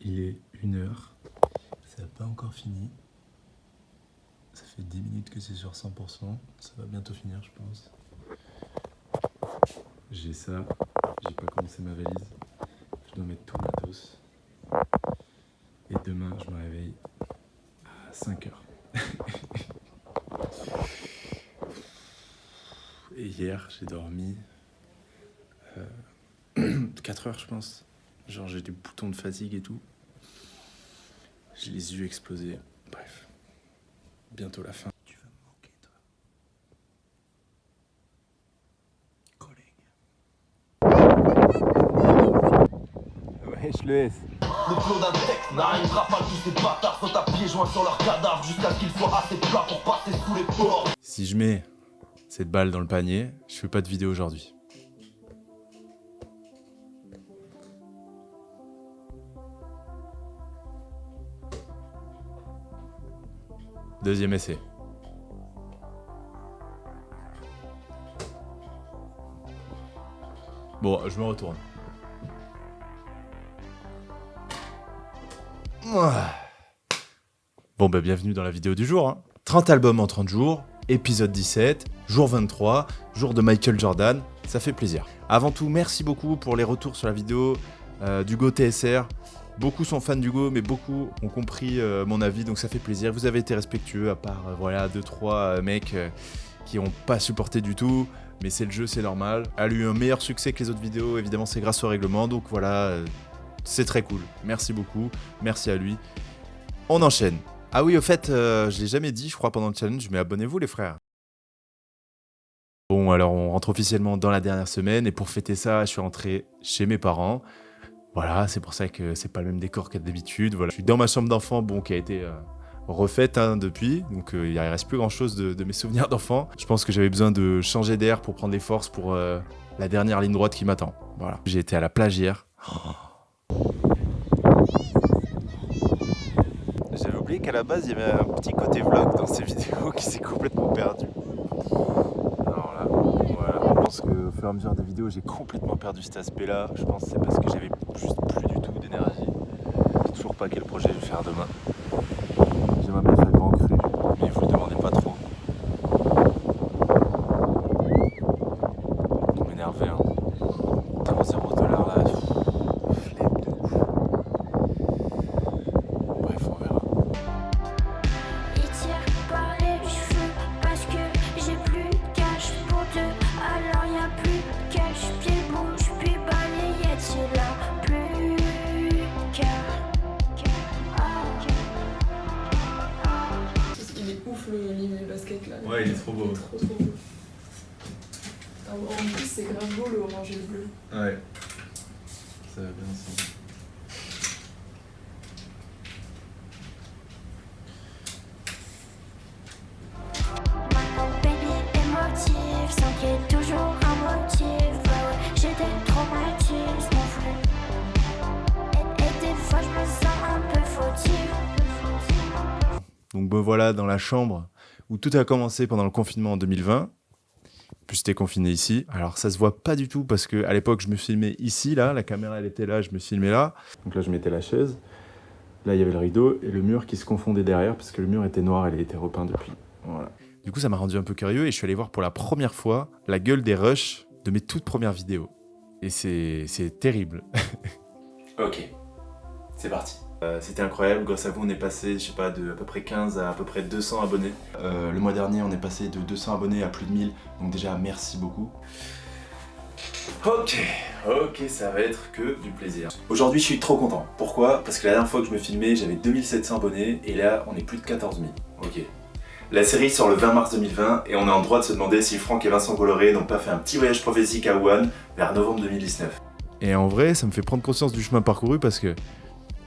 Il est 1h, ça n'a pas encore fini. Ça fait 10 minutes que c'est sur 100%, ça va bientôt finir je pense. J'ai ça, j'ai pas commencé ma valise, je dois mettre tout le matos. Et demain je me réveille à 5h. Et hier j'ai dormi 4 heures je pense. Genre j'ai des boutons de fatigue et tout. J'ai les yeux explosés. Bref. Bientôt la fin. Tu vas me manquer toi. Collègue. Ouais, je le laisse. Le flot d'un texte n'arrivera pas, tous ces bâtards sont à pieds joints sur leur cadavre jusqu'à ce qu'ils soient assez plats pour passer sous les ports. Si je mets cette balle dans le panier, je fais pas de vidéo aujourd'hui. Deuxième essai. Bon, je me retourne. Bon, bah bienvenue dans la vidéo du jour. 30 albums en 30 jours, épisode 17, jour 23, jour de Michael Jordan, ça fait plaisir. Avant tout, merci beaucoup pour les retours sur la vidéo d'Hugo TSR. Beaucoup sont fans d'Hugo, mais beaucoup ont compris mon avis, donc ça fait plaisir. Vous avez été respectueux, à part voilà 2-3 mecs qui n'ont pas supporté du tout. Mais c'est le jeu, c'est normal. Elle a eu un meilleur succès que les autres vidéos, évidemment c'est grâce au règlement, donc voilà, c'est très cool. Merci beaucoup, merci à lui. On enchaîne. Ah oui, au fait, je l'ai jamais dit, je crois, pendant le challenge, mais abonnez-vous les frères. Bon, alors on rentre officiellement dans la dernière semaine, et pour fêter ça, je suis rentré chez mes parents. Voilà, c'est pour ça que c'est pas le même décor qu'à d'habitude. Voilà. Je suis dans ma chambre d'enfant, bon, qui a été refaite depuis, donc il reste plus grand chose de mes souvenirs d'enfant. Je pense que j'avais besoin de changer d'air pour prendre des forces pour la dernière ligne droite qui m'attend. Voilà. J'ai été à la plage hier. J'avais oublié qu'à la base, il y avait un petit côté vlog dans ces vidéos qui s'est complètement perdu. Alors là, voilà, je pense qu'au fur et à mesure des vidéos, j'ai complètement perdu cet aspect-là. Je pense que c'est parce que j'avais juste plus du tout d'énergie. Je sais toujours pas quel projet je vais faire demain. J'aimerais bien faire grand cru, mais vous le demandez pas trop. Vous m'énervez, hein. 0,0 $ là, flemme de ouf. Bref, on verra. Il tire par les cheveux parce que j'ai plus de cash pour deux. Alors y a plus de cash, pied bouge, puis balayette, c'est là plus qu'à. Il est ouf le livre basket là. Ouais, il est trop beau. Il est trop beau. En plus c'est grave beau le orange et le bleu. Ouais. Ça va bien ensemble. Mon baby émotif, sans qu'il y ait toujours un motif. Ouais, j'ai des traumatismes fous. Et des fois je me sens un peu fautive. Donc me voilà dans la chambre où tout a commencé pendant le confinement en 2020. Puis j'étais confiné ici. Alors ça se voit pas du tout parce que à l'époque je me filmais ici, là, la caméra elle était là, je me filmais là. Donc là je mettais la chaise, là il y avait le rideau et le mur qui se confondait derrière parce que le mur était noir et il était repeint depuis. Voilà. Du coup ça m'a rendu un peu curieux et je suis allé voir pour la première fois la gueule des rushs de mes toutes premières vidéos. Et c'est terrible. Ok, c'est parti. C'était incroyable, grâce à vous on est passé, je sais pas, de à peu près 15 à peu près 200 abonnés. Le mois dernier on est passé de 200 abonnés à plus de 1000, donc déjà merci beaucoup. Ok, ça va être que du plaisir. Aujourd'hui je suis trop content. Pourquoi? Parce que la dernière fois que je me filmais j'avais 2700 abonnés et là on est plus de 14 000. Ok. La série sort le 20 mars 2020 et on est en droit de se demander si Franck et Vincent Bolloré n'ont pas fait un petit voyage prophétique à Wuhan vers novembre 2019. Et en vrai ça me fait prendre conscience du chemin parcouru parce que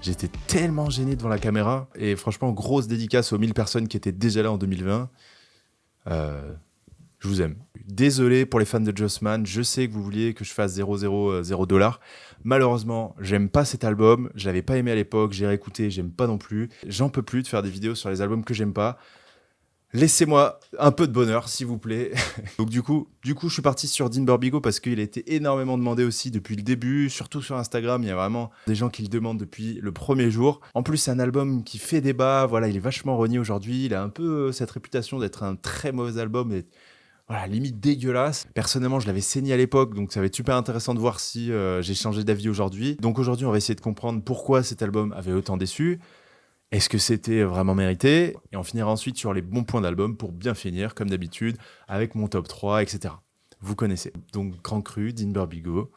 j'étais tellement gêné devant la caméra et franchement, grosse dédicace aux 1000 personnes qui étaient déjà là en 2020. Je vous aime. Désolé pour les fans de Jossman, je sais que vous vouliez que je fasse 0,0 $. Malheureusement, j'aime pas cet album, je l'avais pas aimé à l'époque, j'ai réécouté, j'aime pas non plus. J'en peux plus de faire des vidéos sur les albums que j'aime pas. Laissez-moi un peu de bonheur, s'il vous plaît. Donc du coup, je suis parti sur Dean Burbigo parce qu'il a été énormément demandé aussi depuis le début, surtout sur Instagram. Il y a vraiment des gens qui le demandent depuis le premier jour. En plus, c'est un album qui fait débat. Voilà, il est vachement renié aujourd'hui. Il a un peu cette réputation d'être un très mauvais album et voilà, limite dégueulasse. Personnellement, je l'avais saigné à l'époque, donc ça va être super intéressant de voir si j'ai changé d'avis aujourd'hui. Donc aujourd'hui, on va essayer de comprendre pourquoi cet album avait autant déçu. Est-ce que c'était vraiment mérité? Et on finira ensuite sur les bons points d'album pour bien finir, comme d'habitude, avec mon top 3, etc. Vous connaissez. Donc, Grand Cru, Dean Burbigo.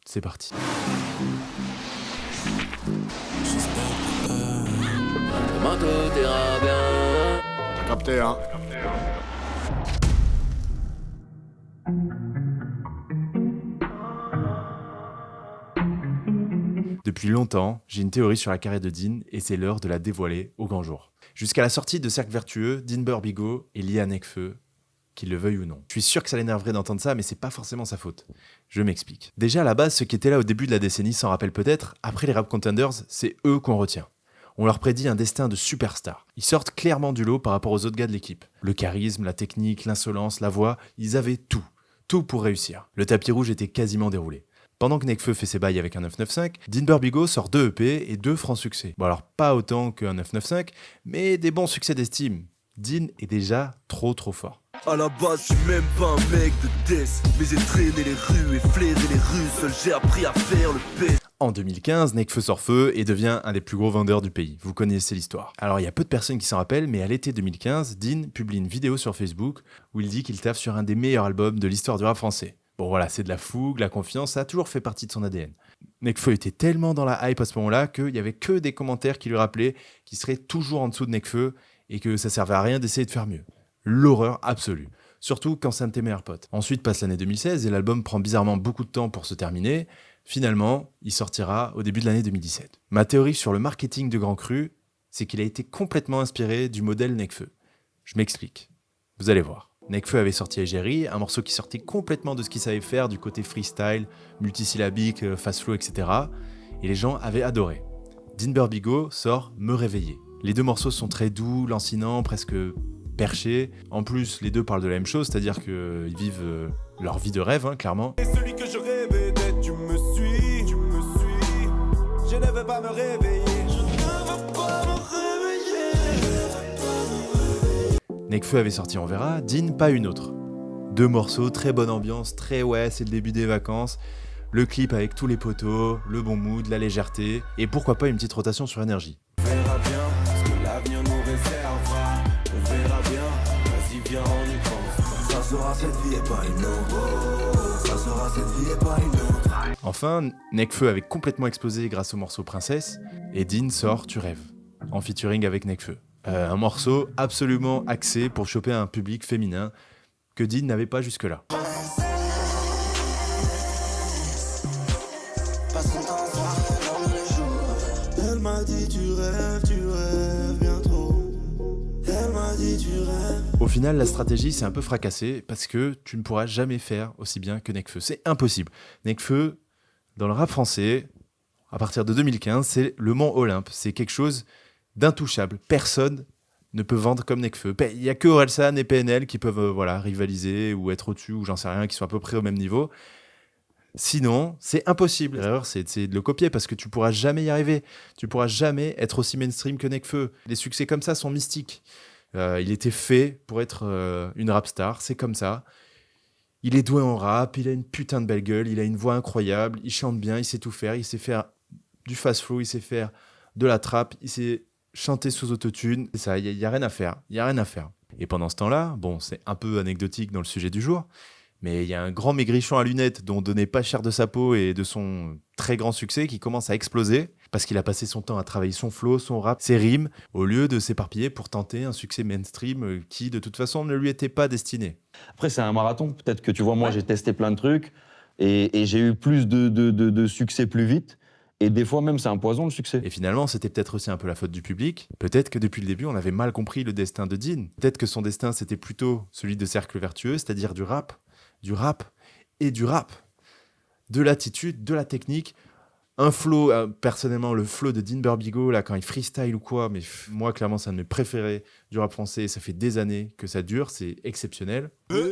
C'est parti. Demain tout ira bien. T'as capté, hein? Depuis longtemps, j'ai une théorie sur la carrière de Dean et c'est l'heure de la dévoiler au grand jour. Jusqu'à la sortie de Cercle Vertueux, Dean Burbigo est lié à Nekfeu, qu'il le veuille ou non. Je suis sûr que ça l'énerverait d'entendre ça, mais c'est pas forcément sa faute. Je m'explique. Déjà à la base, ceux qui étaient là au début de la décennie s'en rappellent peut-être, après les Rap Contenders, c'est eux qu'on retient. On leur prédit un destin de superstar. Ils sortent clairement du lot par rapport aux autres gars de l'équipe. Le charisme, la technique, l'insolence, la voix, ils avaient tout. Tout pour réussir. Le tapis rouge était quasiment déroulé. Pendant que Nekfeu fait ses bails avec un 995, Dean Burbigo sort 2 EP et 2 francs succès. Bon alors pas autant qu'un 995, mais des bons succès d'estime. Dean est déjà trop fort. À la base, je suis même pas un mec de death, mais j'ai traîné les rues et flairé les rues, seul j'ai appris à faire le pèse. En 2015, Nekfeu sort feu et devient un des plus gros vendeurs du pays. Vous connaissez l'histoire. Alors il y a peu de personnes qui s'en rappellent, mais à l'été 2015, Dean publie une vidéo sur Facebook où il dit qu'il taffe sur un des meilleurs albums de l'histoire du rap français. Bon voilà, c'est de la fougue, la confiance, ça a toujours fait partie de son ADN. Nekfeu était tellement dans la hype à ce moment-là qu'il y avait que des commentaires qui lui rappelaient qu'il serait toujours en dessous de Nekfeu et que ça servait à rien d'essayer de faire mieux. L'horreur absolue. Surtout quand c'est un de tes meilleurs potes. Ensuite passe l'année 2016 et l'album prend bizarrement beaucoup de temps pour se terminer. Finalement, il sortira au début de l'année 2017. Ma théorie sur le marketing de Grand Cru, c'est qu'il a été complètement inspiré du modèle Nekfeu. Je m'explique. Vous allez voir. Nekfeu avait sorti Égérie, un morceau qui sortait complètement de ce qu'il savait faire du côté freestyle, multisyllabique, fast flow, etc. Et les gens avaient adoré. Dean Burbigo sort Me Réveiller. Les deux morceaux sont très doux, lancinants, presque perchés. En plus, les deux parlent de la même chose, c'est-à-dire qu'ils vivent leur vie de rêve, hein, clairement. Et celui que je rêvais d'être, tu me suis. Je ne veux pas me réveiller. Nekfeu avait sorti On Verra, Dean pas une autre. 2 morceaux, très bonne ambiance, très ouais, c'est le début des vacances. Le clip avec tous les poteaux, le bon mood, la légèreté, et pourquoi pas une petite rotation sur énergie. On verra bien ce que l'avenir nous réservera. On verra bien, vas-y viens on y pense. Ça sera cette vie et pas une autre. Ça sera cette vie et pas une autre. Enfin, Nekfeu avait complètement explosé grâce au morceau Princesse, et Dean sort Tu rêves, en featuring avec Nekfeu. Un morceau absolument axé pour choper un public féminin que Dean n'avait pas jusque-là. Elle m'a dit tu rêves bien trop. Elle m'a dit tu rêves. Au final, la stratégie s'est un peu fracassée parce que tu ne pourras jamais faire aussi bien que Nekfeu. C'est impossible. Nekfeu, dans le rap français, à partir de 2015, c'est le mont Olympe. C'est quelque chose d'intouchable. Personne ne peut vendre comme Nekfeu. Il n'y a que Orelsan et PNL qui peuvent rivaliser ou être au-dessus ou j'en sais rien, qui sont à peu près au même niveau. Sinon, c'est impossible. L'erreur, c'est d'essayer de le copier parce que tu pourras jamais y arriver. Tu pourras jamais être aussi mainstream que Nekfeu. Les succès comme ça sont mystiques. Il était fait pour être une rap star, c'est comme ça. Il est doué en rap, il a une putain de belle gueule, il a une voix incroyable, il chante bien, il sait tout faire, il sait faire du fast flow, il sait faire de la trap, il sait chanter sous autotune. C'est ça, il y a rien à faire, il y a rien à faire. Et pendant ce temps-là, bon, c'est un peu anecdotique dans le sujet du jour, mais il y a un grand maigrichon à lunettes dont on donnait pas cher de sa peau et de son très grand succès qui commence à exploser parce qu'il a passé son temps à travailler son flow, son rap, ses rimes, au lieu de s'éparpiller pour tenter un succès mainstream qui, de toute façon, ne lui était pas destiné. Après, c'est un marathon. Peut-être que, tu vois, moi, j'ai testé plein de trucs et j'ai eu plus de succès plus vite. Et des fois, même, c'est un poison, le succès. Et finalement, c'était peut-être aussi un peu la faute du public. Peut-être que depuis le début, on avait mal compris le destin de Dean. Peut-être que son destin, c'était plutôt celui de Cercle Vertueux, c'est-à-dire du rap et du rap. De l'attitude, de la technique, Un flow, personnellement, le flow de Dean Burbigo, là, quand il freestyle ou quoi, mais moi, clairement, c'est un de mes préférés du rap français. Ça fait des années que ça dure, c'est exceptionnel. Tu veux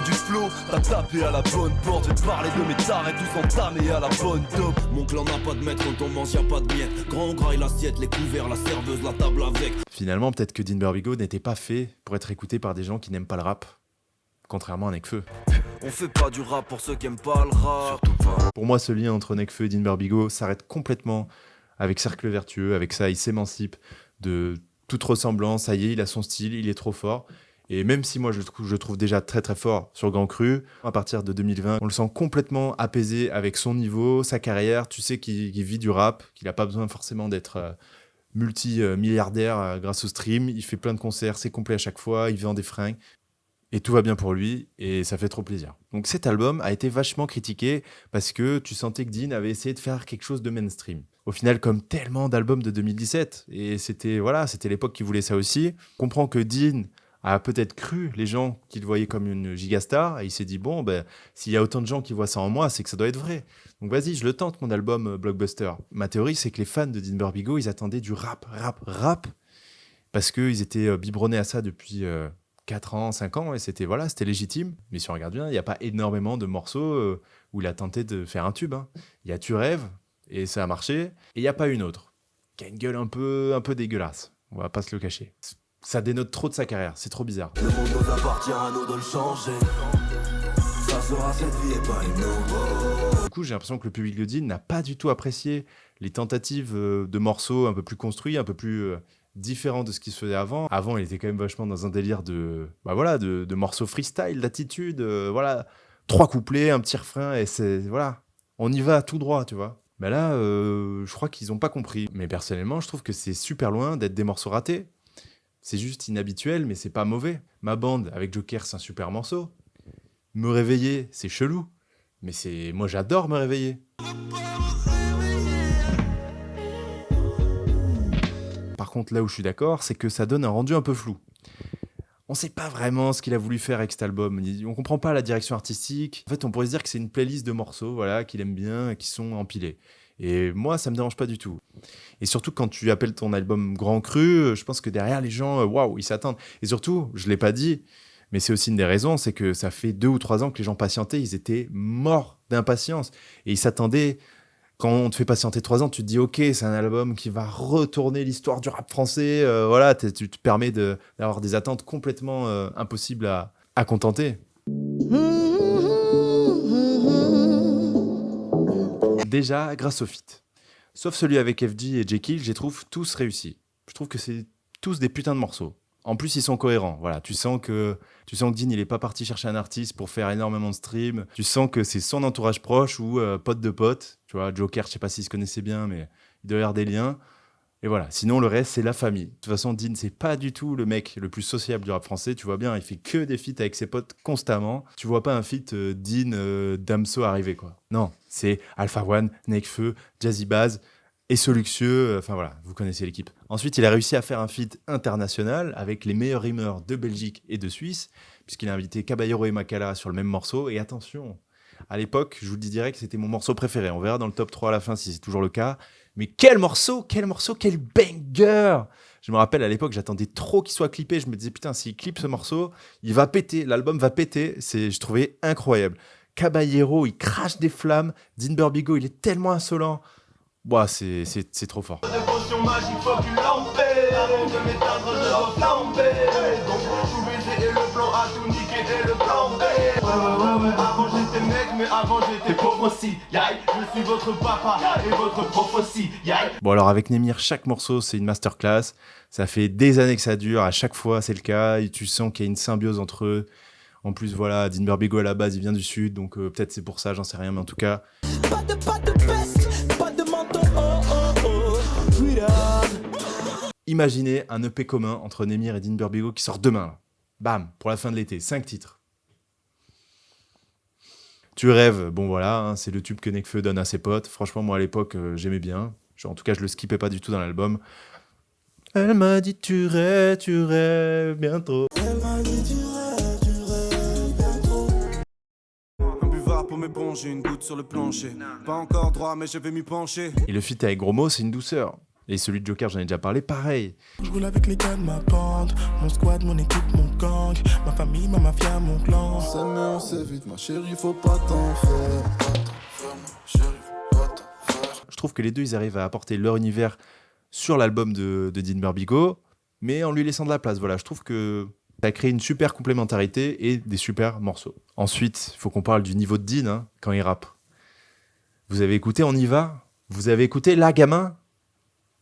du flow, t'as tapé à la bonne porte. Je vais te parler de mes tares et tous entamés à la bonne dope. Mon clan n'a pas de maître, quand on mange y'a pas de miettes. Grand gras et l'assiette, les couverts, la serveuse, la table avec. Finalement, peut-être que Dean Burbigo n'était pas fait pour être écouté par des gens qui n'aiment pas le rap. Contrairement à Nekfeu. On fait pas du rap pour ceux qui aiment pas le rap. Surtout pas. Pour moi, ce lien entre Nekfeu et Dean Burbigo s'arrête complètement avec Cercle Vertueux. Avec ça, il s'émancipe de toute ressemblance. Ça y est, il a son style, il est trop fort. Et même si moi, je trouve déjà très très fort sur Grand Cru, à partir de 2020, on le sent complètement apaisé avec son niveau, sa carrière. Tu sais qu'il vit du rap, qu'il n'a pas besoin forcément d'être multi-milliardaire grâce au stream. Il fait plein de concerts, c'est complet à chaque fois, il vend des fringues. Et tout va bien pour lui, et ça fait trop plaisir. Donc cet album a été vachement critiqué parce que tu sentais que Dean avait essayé de faire quelque chose de mainstream. Au final, comme tellement d'albums de 2017, et c'était l'époque qui voulait ça aussi. On comprend que Dean a peut-être cru les gens qui le voyaient comme une gigastar, et il s'est dit, bon, ben, s'il y a autant de gens qui voient ça en moi, c'est que ça doit être vrai. Donc vas-y, je le tente, mon album Blockbuster. Ma théorie, c'est que les fans de Dean Burbigo, ils attendaient du rap, parce qu'ils étaient biberonnés à ça depuis 4 ans, 5 ans, et c'était légitime. Mais si on regarde bien, il n'y a pas énormément de morceaux où il a tenté de faire un tube. Il y a Tu rêves, et ça a marché, et il n'y a pas une autre, qui a une gueule un peu dégueulasse. On va pas se le cacher. Ça dénote trop de sa carrière, c'est trop bizarre. Le monde nous appartient à nous de le changer. Ça sera cette vie et pas une autre. Du coup, j'ai l'impression que le public de Dean n'a pas du tout apprécié les tentatives de morceaux un peu plus construits, un peu plus différents de ce qui se faisait avant. Avant, il était quand même vachement dans un délire de morceaux freestyle, d'attitude, 3 couplets, un petit refrain, et on y va tout droit, tu vois. Mais là, je crois qu'ils n'ont pas compris. Mais personnellement, je trouve que c'est super loin d'être des morceaux ratés. C'est juste inhabituel, mais c'est pas mauvais. Ma bande avec Joker, c'est un super morceau. Me réveiller, c'est chelou. Mais moi, j'adore me réveiller. Par contre, là où je suis d'accord, c'est que ça donne un rendu un peu flou. On sait pas vraiment ce qu'il a voulu faire avec cet album. On comprend pas la direction artistique. En fait, on pourrait se dire que c'est une playlist de morceaux, qu'il aime bien, qui sont empilés. Et moi, ça me dérange pas du tout. Et surtout, quand tu appelles ton album Grand Cru, je pense que derrière, les gens, ils s'attendent. Et surtout, je l'ai pas dit, mais c'est aussi une des raisons, c'est que ça fait 2 ou 3 ans que les gens patientaient, ils étaient morts d'impatience. Et ils s'attendaient. Quand on te fait patienter 3 ans, tu te dis, ok, c'est un album qui va retourner l'histoire du rap français. Tu te permets d'avoir des attentes complètement impossibles à contenter. Déjà, grâce au feat. Sauf celui avec FG et Jekyll, je les trouve tous réussis. Je trouve que c'est tous des putains de morceaux. En plus, ils sont cohérents. Voilà, tu sens que Dean, il n'est pas parti chercher un artiste pour faire énormément de streams. Tu sens que c'est son entourage proche ou pote de pote. Tu vois, Joker, je sais pas s'ils se connaissaient bien, mais il doit y avoir des liens. Et voilà, sinon le reste, c'est la famille. De toute façon, Dean, c'est pas du tout le mec le plus sociable du rap français. Tu vois bien, il fait que des feats avec ses potes constamment. Tu vois pas un feat Dean, Damso arriver, quoi. Non, c'est Alpha One, Nekfeu, Jazzy Baz et Soluxieux. Vous connaissez l'équipe. Ensuite, il a réussi à faire un feat international avec les meilleurs rimeurs de Belgique et de Suisse, puisqu'il a invité Caballero et Makala sur le même morceau. Et attention, à l'époque, je vous le dis direct, c'était mon morceau préféré. On verra dans le top 3 à la fin si c'est toujours le cas. Mais quel morceau, quel banger! Je me rappelle, à l'époque, j'attendais trop qu'il soit clippé. Je me disais, putain, s'il clippe ce morceau, il va péter, l'album va péter. Je trouvais incroyable. Caballero, il crache des flammes. Dean Burbigo, il est tellement insolent. C'est trop fort. De potion magique, faut qu'une lampée. Avant de m'éteindre, je dois flamber. Donc, tout baiser et le plan à tout niquer et le plan B. Ouais. Avant j'étais mec, mais avant j'étais pauvre aussi. Yaï, je suis votre papa et votre prof aussi. Yaï. Bon, alors avec Némir, chaque morceau, c'est une masterclass. Ça fait des années que ça dure. À chaque fois, c'est le cas. Et tu sens qu'il y a une symbiose entre eux. En plus, Dean Burbigo, à la base, il vient du Sud. Donc, peut-être c'est pour ça, j'en sais rien. Mais en tout cas... Pas de peste, pas de menton, Imaginez un EP commun entre Némir et Dean Burbigo qui sort demain. Là. Bam, pour la fin de l'été. 5 titres. Tu rêves, c'est le tube que Nekfeu donne à ses potes. Franchement, moi, à l'époque, j'aimais bien. En tout cas, je le skippais pas du tout dans l'album. Elle m'a dit tu rêves bientôt. Elle m'a dit tu rêves bientôt. Un buvard pour mes mais bon, j'ai une goutte sur le plancher. Pas encore droit, mais je vais m'y pencher. Et le feat avec Gromo, c'est une douceur. Et celui de Joker, j'en ai déjà parlé, pareil. Je roule avec les gars de ma bande, mon squad, mon équipe, mon gang, ma famille, ma mafia, mon clan. C'est mais on s'évite, ma chérie, faut pas t'en faire. Je trouve que les deux, ils arrivent à apporter leur univers sur l'album de Dean Burbigo, mais en lui laissant de la place. Voilà, je trouve que ça crée une super complémentarité et des super morceaux. Ensuite, il faut qu'on parle du niveau de Dean hein, quand il rappe. Vous avez écouté On y va? Vous avez écouté La Gamin?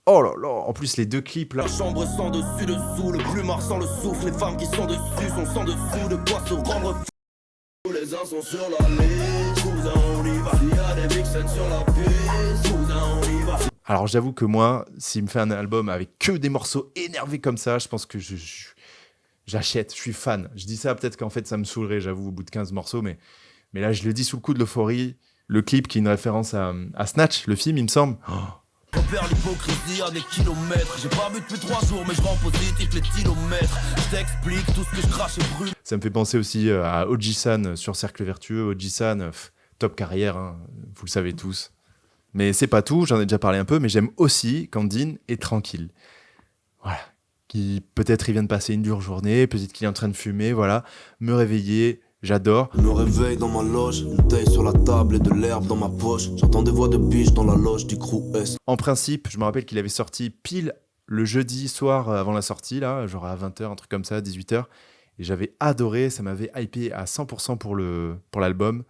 Oh là là, en plus les deux clips là. La chambre sans dessus dessous, le plumard sans le souffle, les femmes qui sont dessus sont sans dessous, de quoi se rendre fou. Les uns sont sur la liste, cousin on y va. S'il y a des vixens sur la piste, cousin on y va. Alors j'avoue que moi, s'il me fait un album avec que des morceaux énervés comme ça, je pense que j'achète, je suis fan. Je dis ça peut-être qu'en fait ça me saoulerait, j'avoue, au bout de 15 morceaux, mais là je le dis sous le coup de l'euphorie. Le clip qui est une référence à Snatch, le film il me semble. Oh. Vers l'hypocrisie à des kilomètres. J'ai pas bu depuis 3 jours, mais je rends positif les kilomètres. Je t'explique tout ce que je crache et brûle. Ça me fait penser aussi à Oji-san sur Cercle Vertueux. Oji-san, top carrière, hein, vous le savez tous. Mais c'est pas tout, j'en ai déjà parlé un peu, mais j'aime aussi quand Dean est tranquille. Voilà. Qui peut-être il vient de passer une dure journée, peut-être qu'il est en train de fumer, voilà. Me réveiller, j'adore. Je me réveille dans ma loge, une taille sur la table et de l'herbe dans ma poche. J'entends des voix de biche dans la loge du crew S. En principe, je me rappelle qu'il avait sorti pile le jeudi soir avant la sortie, là, genre à 20h, un truc comme ça, 18h. Et j'avais adoré, ça m'avait hypé à 100% pour l'album.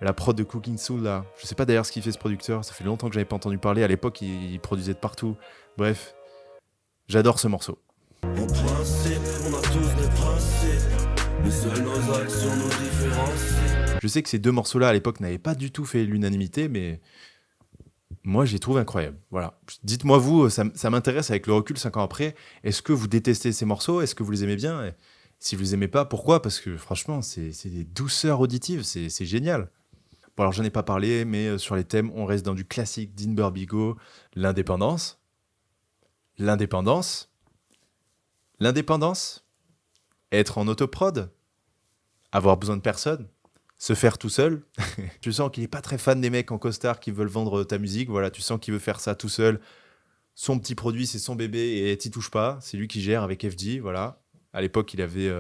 La prod de Cooking Soul, là, je sais pas d'ailleurs ce qu'il fait ce producteur, ça fait longtemps que j'avais pas entendu parler. À l'époque, il produisait de partout. Bref, j'adore ce morceau. En principe, on a tous des principes. Mais seules nos actions nous différencient. Je sais que ces deux morceaux-là, à l'époque, n'avaient pas du tout fait l'unanimité, mais moi, je les trouve incroyables. Voilà. Dites-moi, vous, ça m'intéresse avec le recul 5 ans après. Est-ce que vous détestez ces morceaux? Est-ce que vous les aimez bien? Et si vous les aimez pas, pourquoi? Parce que franchement, c'est des douceurs auditives, c'est génial. Bon, alors, j'en ai pas parlé, mais sur les thèmes, on reste dans du classique Dean Burbigo, l'indépendance. L'indépendance. L'indépendance. Être en autoprod. Avoir besoin de personne. Se faire tout seul. Tu sens qu'il est pas très fan des mecs en costard qui veulent vendre ta musique. Voilà, tu sens qu'il veut faire ça tout seul. Son petit produit, c'est son bébé et t'y touches pas. C'est lui qui gère avec FG, voilà. À l'époque, il avait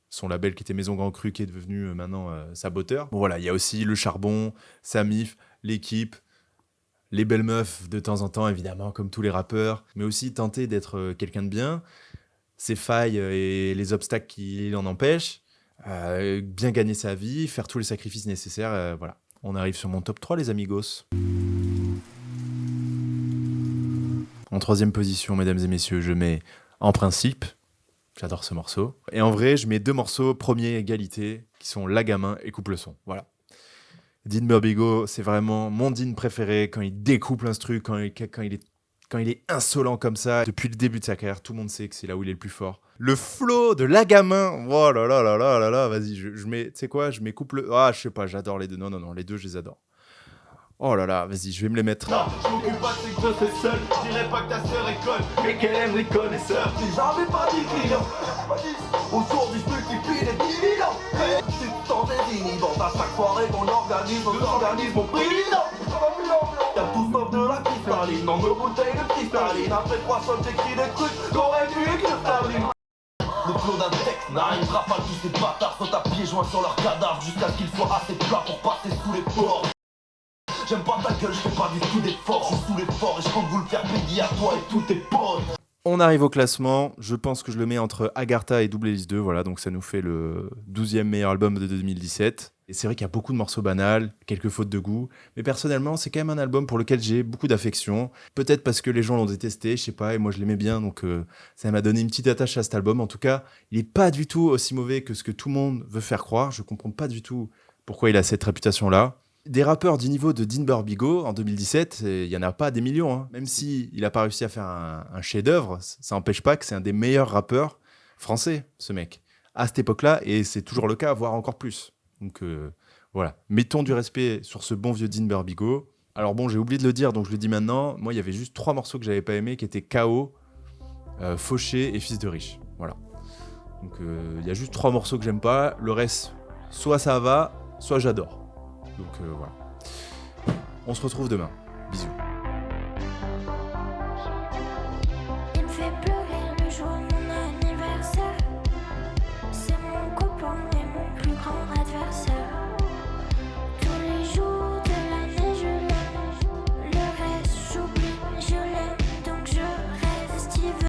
son label qui était Maison Grand Cru, qui est devenu maintenant Saboteur. Bon voilà, il y a aussi le charbon, Samif, l'équipe, les belles meufs de temps en temps, évidemment, comme tous les rappeurs. Mais aussi tenter d'être quelqu'un de bien. Ses failles et les obstacles qui l'en empêchent. Bien gagner sa vie, faire tous les sacrifices nécessaires. Voilà. On arrive sur mon top 3, les amigos. En troisième position, mesdames et messieurs, je mets En Principe. J'adore ce morceau. Et en vrai, je mets deux morceaux, premier égalité, qui sont La Gamin et Coupe le son. Voilà. Dean Burbigo, c'est vraiment mon Dean préféré quand il découpe l'instru, quand il est insolent comme ça. Depuis le début de sa carrière, tout le monde sait que c'est là où il est le plus fort. Le flow de La Gamin, oh là là là là là là, vas-y, je mets, tu sais quoi, je mets couple, je sais pas, j'adore les deux, non, les deux, je les adore. Oh là là, vas-y, je vais me les mettre. Non, je m'occupe pas de ces grosses seul. Je dirais pas que ta sœur est conne, mais qu'elle aime les connaisseurs. Si j'avais pas dit client, aujourd'hui je multiplie les dividendes. Je suis sans inhibant, à chaque soirée qu'on organise, on organise mon président. Y'a tout sauf de la cristalline, dans nos bouteilles de cristalline. Après 3 shots, j'écris des trucs qu'aurait dû écrire Staline. Le flow d'un texte n'arrivera pas, tous ces bâtards sautent à pieds joints sur leur cadavre jusqu'à ce qu'ils soient assez plats pour passer sous les ports. J'aime pas ta gueule, je fais pas du tout d'effort, je suis sous l'effort et je compte vous le faire payer à toi et tous tes potes. On arrive au classement, je pense que je le mets entre Agartha et Double Hélice 2, voilà, donc ça nous fait le 12e meilleur album de 2017. Et c'est vrai qu'il y a beaucoup de morceaux banals, quelques fautes de goût, mais personnellement, c'est quand même un album pour lequel j'ai beaucoup d'affection. Peut-être parce que les gens l'ont détesté, je sais pas, et moi je l'aimais bien, donc ça m'a donné une petite attache à cet album. En tout cas, il est pas du tout aussi mauvais que ce que tout le monde veut faire croire, je comprends pas du tout pourquoi il a cette réputation-là. Des rappeurs du niveau de Dean Burbigo en 2017, il n'y en a pas des millions. Hein. Même s'il n'a pas réussi à faire un chef-d'œuvre, ça n'empêche pas que c'est un des meilleurs rappeurs français, ce mec, à cette époque-là, et c'est toujours le cas, voire encore plus. Donc voilà, mettons du respect sur ce bon vieux Dean Burbigo. Alors bon, j'ai oublié de le dire, donc je le dis maintenant. Moi, il y avait juste 3 morceaux que j'avais pas aimés, qui étaient KO, Fauché et Fils de riche. Voilà. Donc il y a juste 3 morceaux que j'aime pas. Le reste, soit ça va, soit j'adore. Donc voilà. On se retrouve demain. Bisous.